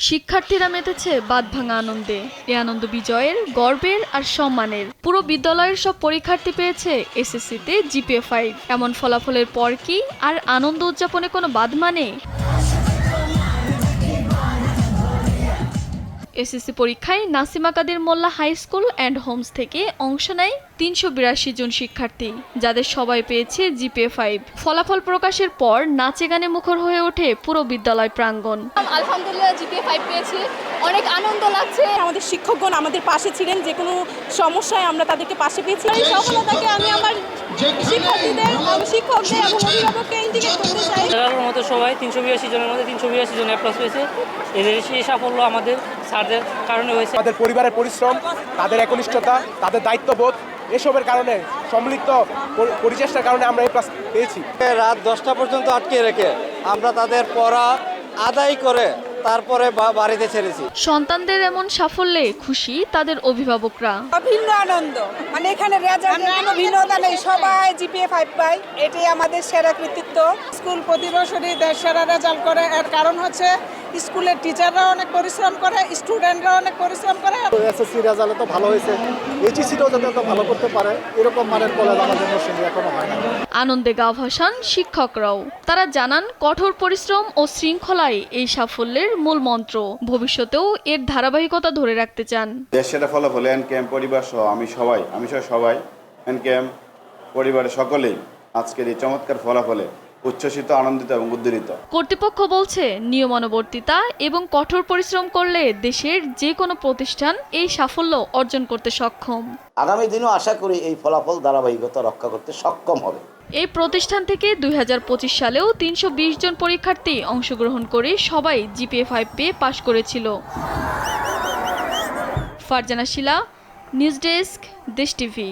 শিক্ষার্থীরা মেতেছে বাঁধভাঙা আনন্দে। এই আনন্দ বিজয়ের, গর্বের আর সম্মানের। পুরো বিদ্যালয়ের সব পরীক্ষার্থী পেয়েছে এসএসসিতে জিপিএ 5। এমন ফলাফলের পর কি আর আনন্দ উদযাপনে কোনো বাধা নেই? এসএসসি পরীক্ষায় নাসিমা কাদের মোল্লা হাই স্কুল অ্যান্ড হোমস থেকে অংশ নেয় ৩৮২ জন শিক্ষার্থী, যাদের সবাই পেয়েছে জিপিএ 5। ফলাফল প্রকাশের পর নাচে গানে মুখর হয়ে ওঠে পুরো বিদ্যালয় প্রাঙ্গণ। আলহামদুলিল্লাহ জিপিএ 5 পেয়েছি, অনেক আনন্দ লাগছে। আমাদের শিক্ষকগণ আমাদের পাশে ছিলেন, যে কোনো সমস্যায় আমরা তাদেরকে পাশে পেয়েছি। এই সফলতাকে আমি আমার শিক্ষকদের এবং অভিভাবককে ইন্ডিকেট করতে চাই। এর মধ্যে সবাই ৩৮২ জনের মধ্যে ৩৮২ জন এ+ পেয়েছে। এদের সেই সাফল্য আমাদের স্যারদের কারণে হয়েছে। তাদের পরিবারের পরিশ্রম, তাদের একনিষ্ঠতা, তাদের দায়িত্ববোধ, এসবের কারণে সম্মিলিত পরিচেষ্টার কারণে আমরা এ+ পেয়েছি। রাত 10টা পর্যন্ত আটকে রেখে আমরা তাদের পড়া আদায় করে তারপরে বাড়িতে ছেড়েছি। সন্তানদের এমন সাফল্যে খুশি তাদের অভিভাবকরা। ভিন্ন আনন্দ, মানে এখানে রেজাল্টের কোনো ভিন্নতা নেই, সবাই জিপিএ 5 পায়, এটাই আমাদের সেরা কৃতিত্ব। স্কুল প্রতি বছরই সেরা রেজাল্ট করে, এর কারণ হচ্ছে স্কুলের টিচাররা অনেক পরিশ্রম করে, স্টুডেন্টরা অনেক পরিশ্রম করে। এসএসসি রেজাল্ট তো ভালো হয়েছে, এইচএসসিটাও যাতে তো ভালো করতে পারে, এরকম মানের কলেজ আমাদের নরসিংদী এখনো হয় না। আনন্দে গা ভাসান শিক্ষকরাও। তারা জানান কঠোর পরিশ্রম ও শৃঙ্খলাই এই সাফল্যের মূল মন্ত্র। ভবিষ্যতেও এর ধারাবাহিকতা ধরে রাখতে চান। দেশের ফলাফলে এনকেএম পরিবার সহ আমি সবাই এনকেএম পরিবারের সকলেই আজকের এই চমৎকার ফলাফলে উচ্ছ্বসিত, আনন্দিত এবং উদ্বেলিত। কর্তৃপক্ষ বলছে নিয়মানুবর্তিতা এবং কঠোর পরিশ্রম করলে দেশের যে কোনো প্রতিষ্ঠান এই সাফল্য অর্জন করতে সক্ষম। আগামী দিনও আশা করি এই ফলাফল ধারাবাহিকতা রক্ষা করতে সক্ষম হবে। এই প্রতিষ্ঠান থেকে ২০২৫ সালেও ৩২০ জন পরীক্ষার্থী অংশগ্রহণ করে সবাই জিপিএ 5 পেয়ে পাশ করেছিল। ফারজানা শিলা, নিউজ ডেস্ক, দেশ টিভি।